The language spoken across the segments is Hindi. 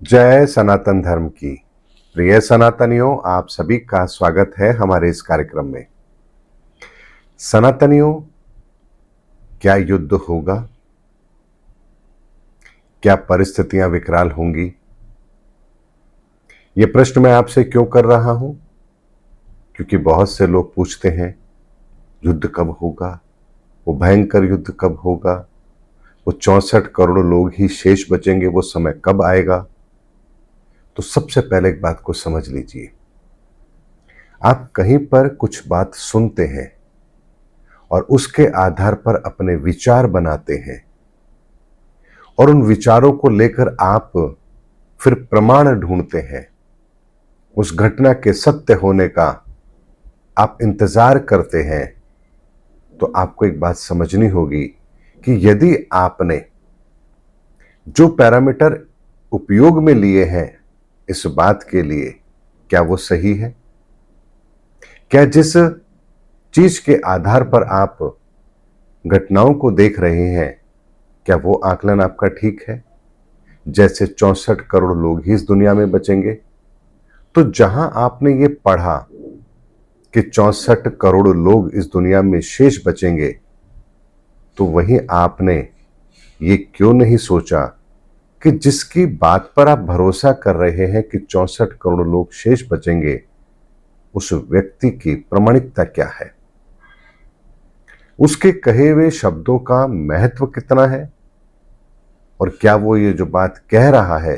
जय सनातन धर्म की। प्रिय सनातनियों, आप सभी का स्वागत है हमारे इस कार्यक्रम में। सनातनियों, क्या युद्ध होगा? क्या परिस्थितियां विकराल होंगी? ये प्रश्न मैं आपसे क्यों कर रहा हूं? क्योंकि बहुत से लोग पूछते हैं, युद्ध कब होगा? वो भयंकर युद्ध कब होगा? वो 64 करोड़ लोग ही शेष बचेंगे, वो समय कब आएगा? तो सबसे पहले एक बात को समझ लीजिए। आप कहीं पर कुछ बात सुनते हैं और उसके आधार पर अपने विचार बनाते हैं और उन विचारों को लेकर आप फिर प्रमाण ढूंढते हैं। उस घटना के सत्य होने का आप इंतजार करते हैं। तो आपको एक बात समझनी होगी कि यदि आपने जो पैरामीटर उपयोग में लिए हैं इस बात के लिए, क्या वो सही है? क्या जिस चीज के आधार पर आप घटनाओं को देख रहे हैं, क्या वो आकलन आपका ठीक है? जैसे 64 करोड़ लोग ही इस दुनिया में बचेंगे, तो जहां आपने ये पढ़ा कि 64 करोड़ लोग इस दुनिया में शेष बचेंगे, तो वहीं आपने ये क्यों नहीं सोचा कि जिसकी बात पर आप भरोसा कर रहे हैं कि 64 करोड़ लोग शेष बचेंगे, उस व्यक्ति की प्रामाणिकता क्या है? उसके कहे हुए शब्दों का महत्व कितना है? और क्या वो ये जो बात कह रहा है,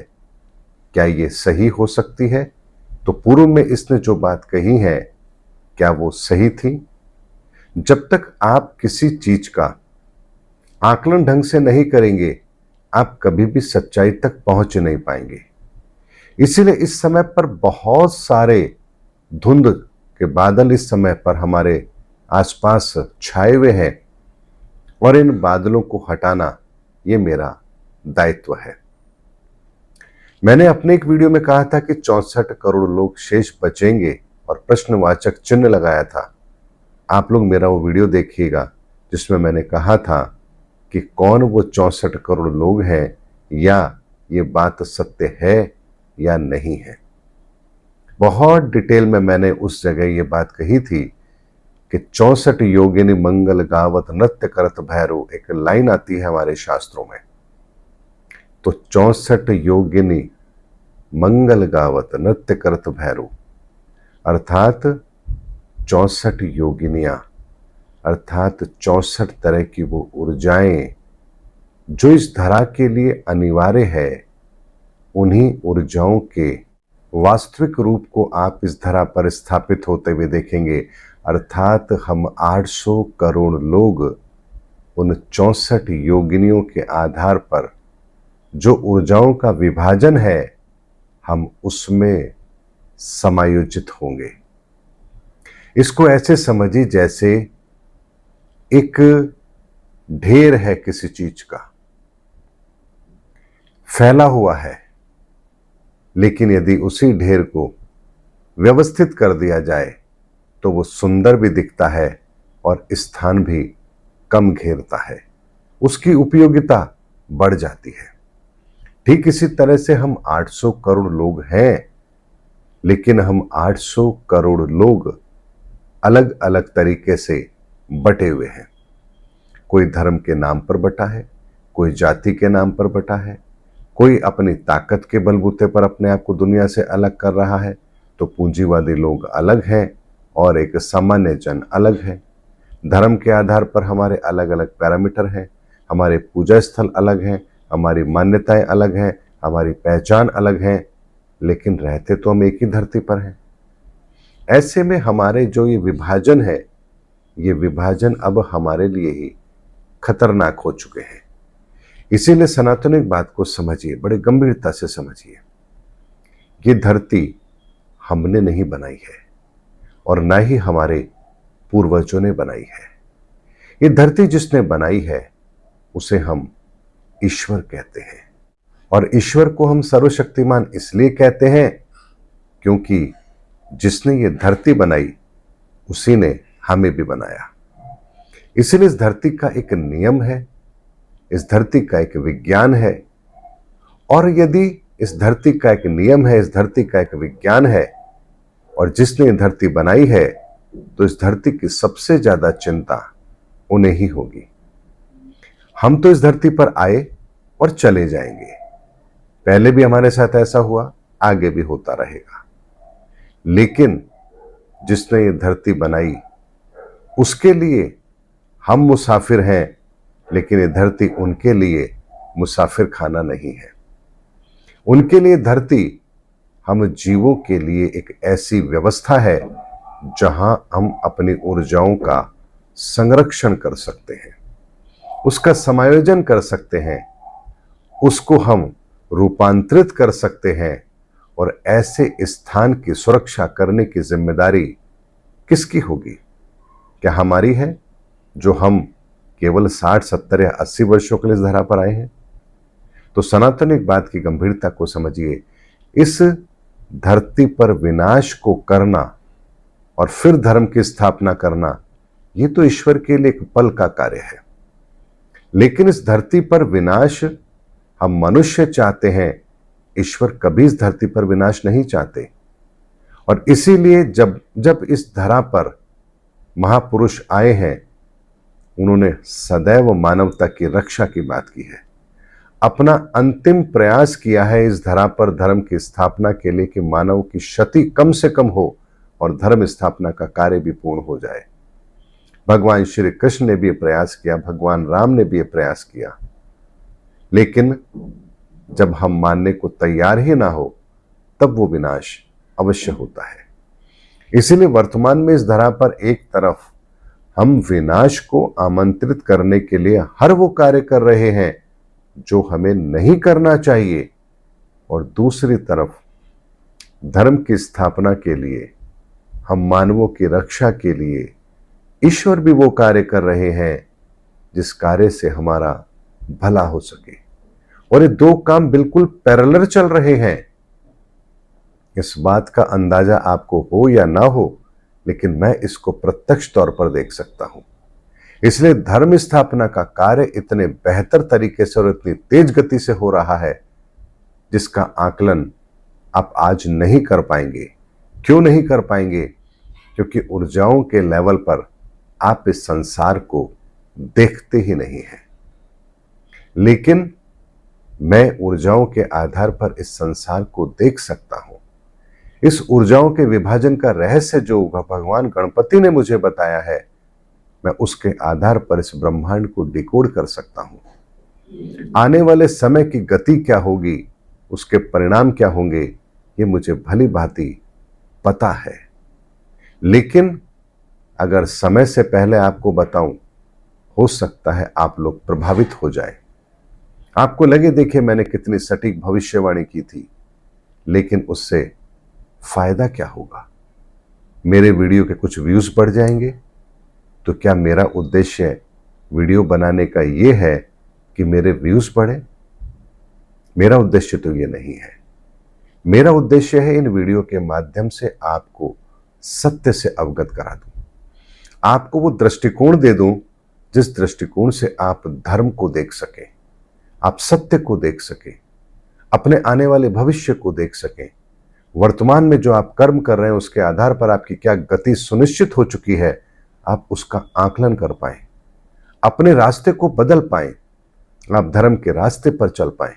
क्या ये सही हो सकती है? तो पूर्व में इसने जो बात कही है, क्या वो सही थी? जब तक आप किसी चीज का आकलन ढंग से नहीं करेंगे, आप कभी भी सच्चाई तक पहुंच नहीं पाएंगे। इसीलिए इस समय पर बहुत सारे धुंध के बादल इस समय पर हमारे आसपास छाए हुए हैं और इन बादलों को हटाना ये मेरा दायित्व है। मैंने अपने एक वीडियो में कहा था कि 64 करोड़ लोग शेष बचेंगे और प्रश्नवाचक चिन्ह लगाया था। आप लोग मेरा वो वीडियो देखिएगा जिसमें मैंने कहा था कि कौन वो 64 करोड़ लोग हैं, या ये बात सत्य है या नहीं है। बहुत डिटेल में मैंने उस जगह ये बात कही थी कि 64 योगिनी मंगल गावत नृत्य करत भैरव, एक लाइन आती है हमारे शास्त्रों में। तो 64 योगिनी मंगल गावत नृत्य करत भैरव, अर्थात 64 योगिनियां, अर्थात 64 तरह की वो ऊर्जाएं जो इस धरा के लिए अनिवार्य है, उन्हीं ऊर्जाओं के वास्तविक रूप को आप इस धरा पर स्थापित होते हुए देखेंगे। अर्थात हम 800 करोड़ लोग उन 64 योगिनियों के आधार पर जो ऊर्जाओं का विभाजन है, हम उसमें समायोजित होंगे। इसको ऐसे समझिए जैसे एक ढेर है किसी चीज का, फैला हुआ है, लेकिन यदि उसी ढेर को व्यवस्थित कर दिया जाए तो वो सुंदर भी दिखता है और स्थान भी कम घेरता है, उसकी उपयोगिता बढ़ जाती है। ठीक इसी तरह से हम 800 करोड़ लोग हैं, लेकिन हम 800 करोड़ लोग अलग अलग तरीके से बटे हुए हैं। कोई धर्म के नाम पर बटा है, कोई जाति के नाम पर बटा है, कोई अपनी ताकत के बलबूते पर अपने आप को दुनिया से अलग कर रहा है। तो पूंजीवादी लोग अलग हैं और एक सामान्य जन अलग है। धर्म के आधार पर हमारे अलग अलग पैरामीटर हैं, हमारे पूजा स्थल अलग हैं, हमारी मान्यताएं अलग हैं, हमारी पहचान अलग है, लेकिन रहते तो हम एक ही धरती पर हैं। ऐसे में हमारे जो ये विभाजन है, ये विभाजन अब हमारे लिए ही खतरनाक हो चुके हैं। इसीलिए सनातन एक बात को समझिए, बड़े गंभीरता से समझिए। ये धरती हमने नहीं बनाई है और ना ही हमारे पूर्वजों ने बनाई है। ये धरती जिसने बनाई है उसे हम ईश्वर कहते हैं, और ईश्वर को हम सर्वशक्तिमान इसलिए कहते हैं क्योंकि जिसने ये धरती बनाई उसी ने हमें भी बनाया। इसलिए इस धरती का एक नियम है, इस धरती का एक विज्ञान है, और यदि इस धरती का एक नियम है, इस धरती का एक विज्ञान है, और जिसने धरती बनाई है तो इस धरती की सबसे ज्यादा चिंता उन्हें ही होगी। हम तो इस धरती पर आए और चले जाएंगे, पहले भी हमारे साथ ऐसा हुआ, आगे भी होता रहेगा। लेकिन जिसने ये धरती बनाई उसके लिए हम मुसाफिर हैं, लेकिन ये धरती उनके लिए मुसाफिर खाना नहीं है। उनके लिए धरती हम जीवों के लिए एक ऐसी व्यवस्था है जहां हम अपनी ऊर्जाओं का संरक्षण कर सकते हैं, उसका समायोजन कर सकते हैं, उसको हम रूपांतरित कर सकते हैं। और ऐसे स्थान की सुरक्षा करने की जिम्मेदारी किसकी होगी? क्या हमारी है, जो हम केवल 60, 70 या 80 वर्षों के लिए इस धरा पर आए हैं? तो सनातनिक बात की गंभीरता को समझिए। इस धरती पर विनाश को करना और फिर धर्म की स्थापना करना, यह तो ईश्वर के लिए एक पल का कार्य है। लेकिन इस धरती पर विनाश हम मनुष्य चाहते हैं, ईश्वर कभी इस धरती पर विनाश नहीं चाहते। और इसीलिए जब इस धरा पर महापुरुष आए हैं, उन्होंने सदैव मानवता की रक्षा की बात की है, अपना अंतिम प्रयास किया है इस धरा पर धर्म की स्थापना के लिए कि मानव की क्षति कम से कम हो और धर्म स्थापना का कार्य भी पूर्ण हो जाए। भगवान श्री कृष्ण ने भी यह प्रयास किया, भगवान राम ने भी यह प्रयास किया। लेकिन जब हम मानने को तैयार ही ना हो, तब वो विनाश अवश्य होता है। इसीलिए वर्तमान में इस धरा पर एक तरफ हम विनाश को आमंत्रित करने के लिए हर वो कार्य कर रहे हैं जो हमें नहीं करना चाहिए, और दूसरी तरफ धर्म की स्थापना के लिए, हम मानवों की रक्षा के लिए ईश्वर भी वो कार्य कर रहे हैं जिस कार्य से हमारा भला हो सके। और ये दो काम बिल्कुल पैरेलल चल रहे हैं। इस बात का अंदाजा आपको हो या ना हो, लेकिन मैं इसको प्रत्यक्ष तौर पर देख सकता हूं। इसलिए धर्म स्थापना का कार्य इतने बेहतर तरीके से और इतनी तेज गति से हो रहा है जिसका आकलन आप आज नहीं कर पाएंगे। क्यों नहीं कर पाएंगे? क्योंकि ऊर्जाओं के लेवल पर आप इस संसार को देखते ही नहीं हैं। लेकिन मैं ऊर्जाओं के आधार पर इस संसार को देख सकता हूं। इस ऊर्जाओं के विभाजन का रहस्य जो भगवान गणपति ने मुझे बताया है, मैं उसके आधार पर इस ब्रह्मांड को डिकोड कर सकता हूं। आने वाले समय की गति क्या होगी, उसके परिणाम क्या होंगे, ये मुझे भली भांति पता है। लेकिन अगर समय से पहले आपको बताऊं, हो सकता है आप लोग प्रभावित हो जाए। आपको लगे देखिए मैंने कितनी सटीक भविष्यवाणी की थी, लेकिन उससे फायदा क्या होगा? मेरे वीडियो के कुछ व्यूज बढ़ जाएंगे। तो क्या मेरा उद्देश्य वीडियो बनाने का यह है कि मेरे व्यूज बढ़े? मेरा उद्देश्य तो यह नहीं है। मेरा उद्देश्य है इन वीडियो के माध्यम से आपको सत्य से अवगत करा दूं, आपको वो दृष्टिकोण दे दूं जिस दृष्टिकोण से आप धर्म को देख सकें, आप सत्य को देख सकें, अपने आने वाले भविष्य को देख सकें। वर्तमान में जो आप कर्म कर रहे हैं उसके आधार पर आपकी क्या गति सुनिश्चित हो चुकी है, आप उसका आकलन कर पाएं, अपने रास्ते को बदल पाएं, आप धर्म के रास्ते पर चल पाएं,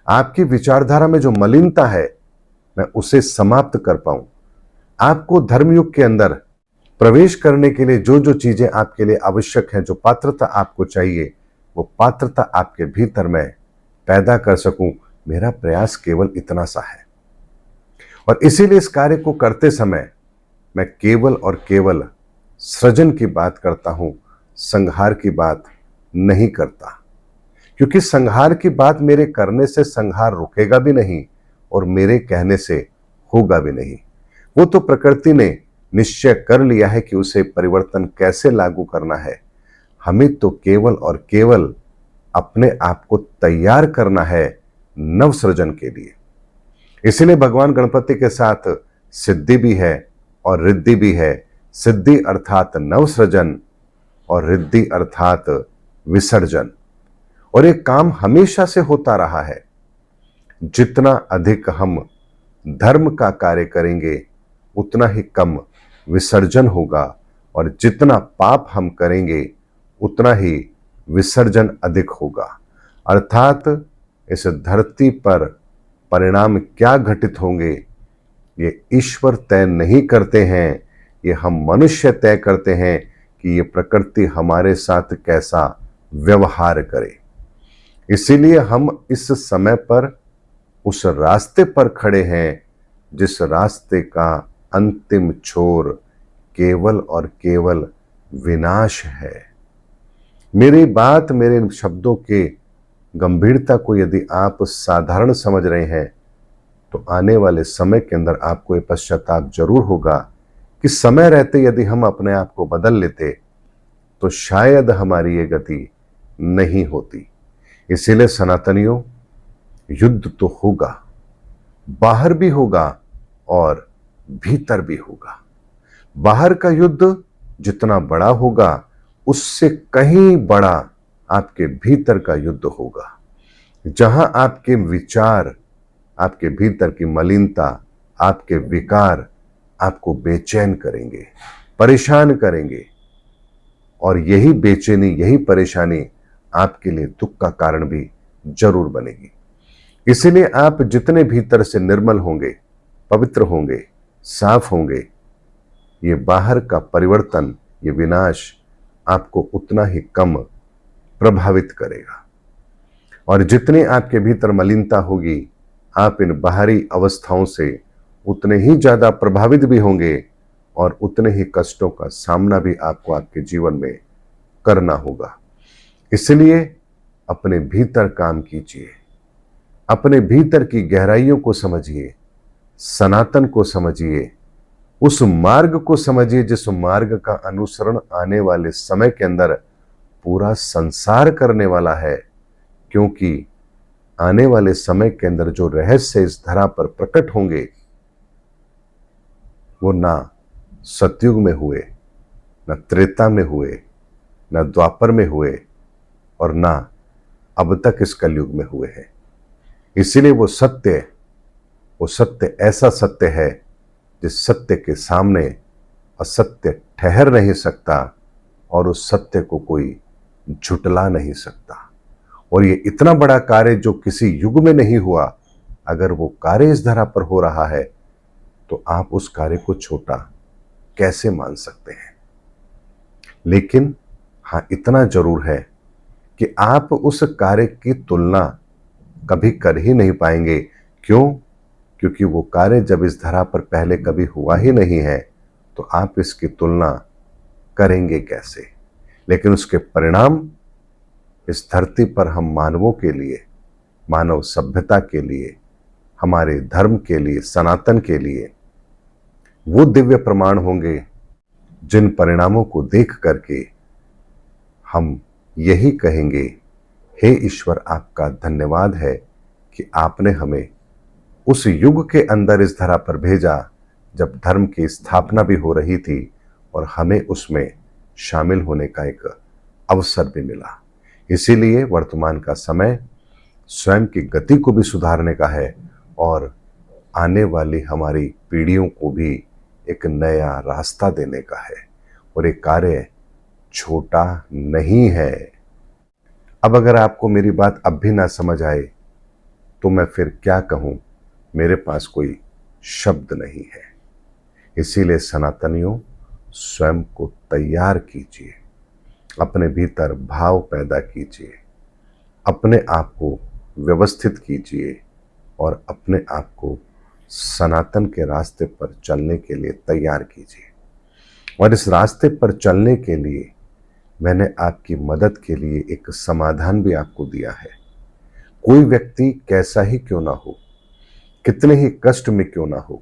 आपकी विचारधारा में जो मलिनता है मैं उसे समाप्त कर पाऊं। आपको धर्मयुग के अंदर प्रवेश करने के लिए जो जो चीजें आपके लिए आवश्यक हैं, जो पात्रता आपको चाहिए, वो पात्रता आपके भीतर मैं पैदा कर सकूं। मेरा प्रयास केवल इतना सा है। और इसीलिए इस कार्य को करते समय मैं केवल और केवल सृजन की बात करता हूं, संहार की बात नहीं करता। क्योंकि संहार की बात मेरे करने से संहार रुकेगा भी नहीं और मेरे कहने से होगा भी नहीं। वो तो प्रकृति ने निश्चय कर लिया है कि उसे परिवर्तन कैसे लागू करना है। हमें तो केवल और केवल अपने आप को तैयार करना है नव सृजन के लिए। इसलिए भगवान गणपति के साथ सिद्धि भी है और रिद्धि भी है। सिद्धि अर्थात नव सृजन और रिद्धि अर्थात विसर्जन। और एक काम हमेशा से होता रहा है। जितना अधिक हम धर्म का कार्य करेंगे उतना ही कम विसर्जन होगा, और जितना पाप हम करेंगे उतना ही विसर्जन अधिक होगा। अर्थात इस धरती पर परिणाम क्या घटित होंगे ये ईश्वर तय नहीं करते हैं, ये हम मनुष्य तय करते हैं कि ये प्रकृति हमारे साथ कैसा व्यवहार करे। इसीलिए हम इस समय पर उस रास्ते पर खड़े हैं जिस रास्ते का अंतिम छोर केवल और केवल विनाश है। मेरी बात, मेरे शब्दों के गंभीरता को यदि आप साधारण समझ रहे हैं तो आने वाले समय के अंदर आपको ये पश्चाताप जरूर होगा कि समय रहते यदि हम अपने आप को बदल लेते तो शायद हमारी ये गति नहीं होती। इसीलिए सनातनियों, युद्ध तो होगा, बाहर भी होगा और भीतर भी होगा। बाहर का युद्ध जितना बड़ा होगा उससे कहीं बड़ा आपके भीतर का युद्ध होगा, जहां आपके विचार, आपके भीतर की मलिनता, आपके विकार आपको बेचैन करेंगे, परेशान करेंगे, और यही बेचैनी, यही परेशानी आपके लिए दुख का कारण भी जरूर बनेगी। इसीलिए आप जितने भीतर से निर्मल होंगे, पवित्र होंगे, साफ होंगे, ये बाहर का परिवर्तन, ये विनाश आपको उतना ही कम प्रभावित करेगा। और जितनी आपके भीतर मलिनता होगी, आप इन बाहरी अवस्थाओं से उतने ही ज्यादा प्रभावित भी होंगे और उतने ही कष्टों का सामना भी आपको आपके जीवन में करना होगा। इसलिए अपने भीतर काम कीजिए, अपने भीतर की गहराइयों को समझिए, सनातन को समझिए, उस मार्ग को समझिए जिस मार्ग का अनुसरण आने वाले समय के अंदर पूरा संसार करने वाला है। क्योंकि आने वाले समय के अंदर जो रहस्य इस धरा पर प्रकट होंगे वो ना सतयुग में हुए, ना त्रेता में हुए, ना द्वापर में हुए, और ना अब तक इस कलयुग में हुए हैं। इसीलिए वो सत्य ऐसा सत्य है जिस सत्य के सामने असत्य ठहर नहीं सकता और उस सत्य को कोई झुटला नहीं सकता। और ये इतना बड़ा कार्य जो किसी युग में नहीं हुआ, अगर वो कार्य इस धरा पर हो रहा है तो आप उस कार्य को छोटा कैसे मान सकते हैं। लेकिन हाँ, इतना जरूर है कि आप उस कार्य की तुलना कभी कर ही नहीं पाएंगे। क्यों? क्योंकि वो कार्य जब इस धरा पर पहले कभी हुआ ही नहीं है तो आप इसकी तुलना करेंगे कैसे। लेकिन उसके परिणाम इस धरती पर हम मानवों के लिए, मानव सभ्यता के लिए, हमारे धर्म के लिए, सनातन के लिए वो दिव्य प्रमाण होंगे जिन परिणामों को देख करके हम यही कहेंगे, हे ईश्वर, आपका धन्यवाद है कि आपने हमें उस युग के अंदर इस धरा पर भेजा जब धर्म की स्थापना भी हो रही थी और हमें उसमें शामिल होने का एक अवसर भी मिला। इसीलिए वर्तमान का समय स्वयं की गति को भी सुधारने का है और आने वाली हमारी पीढ़ियों को भी एक नया रास्ता देने का है। और ये कार्य छोटा नहीं है। अब अगर आपको मेरी बात अब भी ना समझ आए तो मैं फिर क्या कहूं, मेरे पास कोई शब्द नहीं है। इसीलिए सनातनियों, स्वयं को तैयार कीजिए, अपने भीतर भाव पैदा कीजिए, अपने आप को व्यवस्थित कीजिए और अपने आप को सनातन के रास्ते पर चलने के लिए तैयार कीजिए। और इस रास्ते पर चलने के लिए मैंने आपकी मदद के लिए एक समाधान भी आपको दिया है। कोई व्यक्ति कैसा ही क्यों ना हो, कितने ही कष्ट में क्यों ना हो,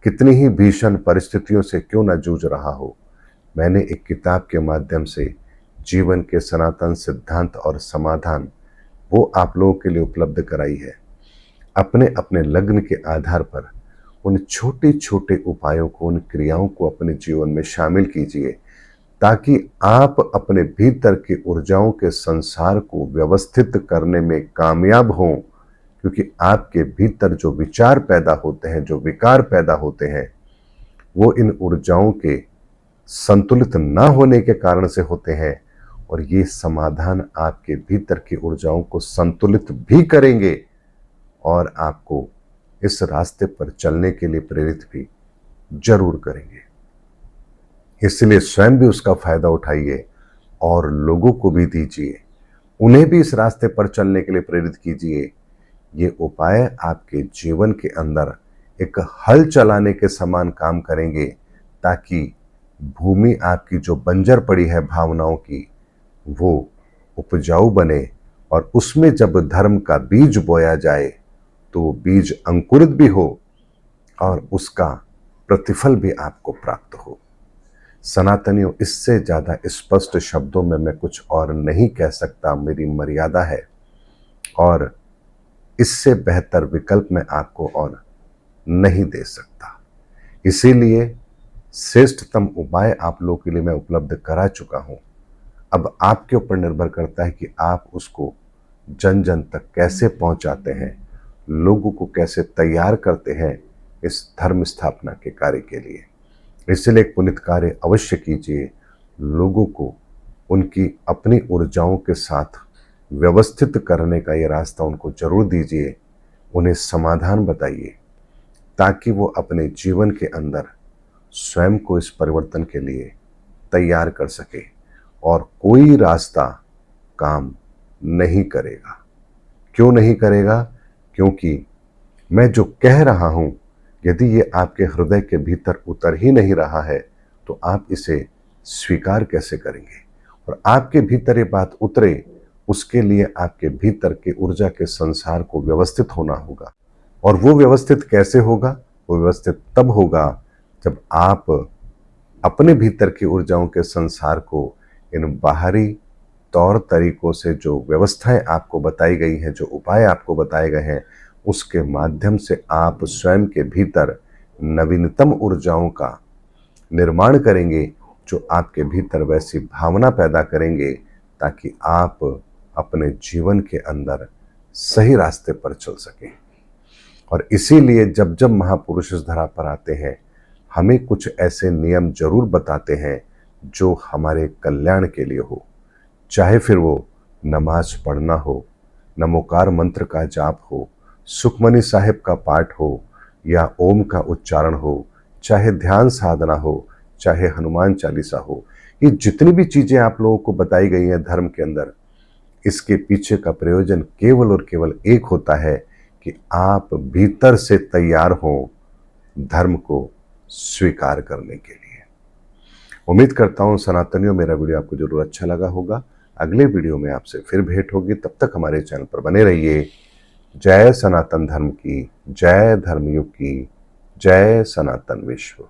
कितनी ही भीषण परिस्थितियों से क्यों ना जूझ रहा हो, मैंने एक किताब के माध्यम से जीवन के सनातन सिद्धांत और समाधान वो आप लोगों के लिए उपलब्ध कराई है। अपने अपने लग्न के आधार पर उन छोटे छोटे उपायों को, उन क्रियाओं को अपने जीवन में शामिल कीजिए ताकि आप अपने भीतर की ऊर्जाओं के संसार को व्यवस्थित करने में कामयाब हों, क्योंकि आपके भीतर जो विचार पैदा होते हैं, जो विकार पैदा होते हैं, वो इन ऊर्जाओं के संतुलित ना होने के कारण से होते हैं। और ये समाधान आपके भीतर की ऊर्जाओं को संतुलित भी करेंगे और आपको इस रास्ते पर चलने के लिए प्रेरित भी जरूर करेंगे। इसलिए स्वयं भी उसका फायदा उठाइए और लोगों को भी दीजिए, उन्हें भी इस रास्ते पर चलने के लिए प्रेरित कीजिए। ये उपाय आपके जीवन के अंदर एक हल चलाने के समान काम करेंगे, ताकि भूमि आपकी जो बंजर पड़ी है भावनाओं की, वो उपजाऊ बने और उसमें जब धर्म का बीज बोया जाए तो वो बीज अंकुरित भी हो और उसका प्रतिफल भी आपको प्राप्त हो। सनातनियों, इससे ज्यादा स्पष्ट शब्दों में मैं कुछ और नहीं कह सकता, मेरी मर्यादा है, और इससे बेहतर विकल्प मैं आपको और नहीं दे सकता। इसीलिए श्रेष्ठतम उपाय आप लोगों के लिए मैं उपलब्ध करा चुका हूं। अब आपके ऊपर निर्भर करता है कि आप उसको जन जन तक कैसे पहुंचाते हैं, लोगों को कैसे तैयार करते हैं इस धर्म स्थापना के कार्य के लिए। इसलिए एक पुनित कार्य अवश्य कीजिए, लोगों को उनकी अपनी ऊर्जाओं के साथ व्यवस्थित करने का ये रास्ता उनको जरूर दीजिए, उन्हें समाधान बताइए, ताकि वो अपने जीवन के अंदर स्वयं को इस परिवर्तन के लिए तैयार कर सके और कोई रास्ता काम नहीं करेगा। क्यों नहीं करेगा? क्योंकि मैं जो कह रहा हूं, यदि ये आपके हृदय के भीतर उतर ही नहीं रहा है तो आप इसे स्वीकार कैसे करेंगे? और आपके भीतर ये बात उतरे, उसके लिए आपके भीतर के ऊर्जा के संसार को व्यवस्थित होना होगा। और वो व्यवस्थित कैसे होगा? वो व्यवस्थित तब होगा जब आप अपने भीतर की ऊर्जाओं के संसार को इन बाहरी तौर तरीकों से, जो व्यवस्थाएं आपको बताई गई हैं, जो उपाय आपको बताए गए हैं, उसके माध्यम से आप स्वयं के भीतर नवीनतम ऊर्जाओं का निर्माण करेंगे, जो आपके भीतर वैसी भावना पैदा करेंगे ताकि आप अपने जीवन के अंदर सही रास्ते पर चल सकें। और इसीलिए जब जब महापुरुष इस धरा पर आते हैं, हमें कुछ ऐसे नियम जरूर बताते हैं जो हमारे कल्याण के लिए हो। चाहे फिर वो नमाज पढ़ना हो, नमोकार मंत्र का जाप हो, सुखमनी साहिब का पाठ हो, या ओम का उच्चारण हो, चाहे ध्यान साधना हो, चाहे हनुमान चालीसा हो, ये जितनी भी चीजें आप लोगों को बताई गई हैं धर्म के अंदर, इसके पीछे का प्रयोजन केवल और केवल एक होता है कि आप भीतर से तैयार हो धर्म को स्वीकार करने के लिए। उम्मीद करता हूं सनातनियों, मेरा वीडियो आपको जरूर अच्छा लगा होगा। अगले वीडियो में आपसे फिर भेंट होगी, तब तक हमारे चैनल पर बने रहिए। जय सनातन धर्म की, जय धर्मयुग की, जय सनातन विश्व।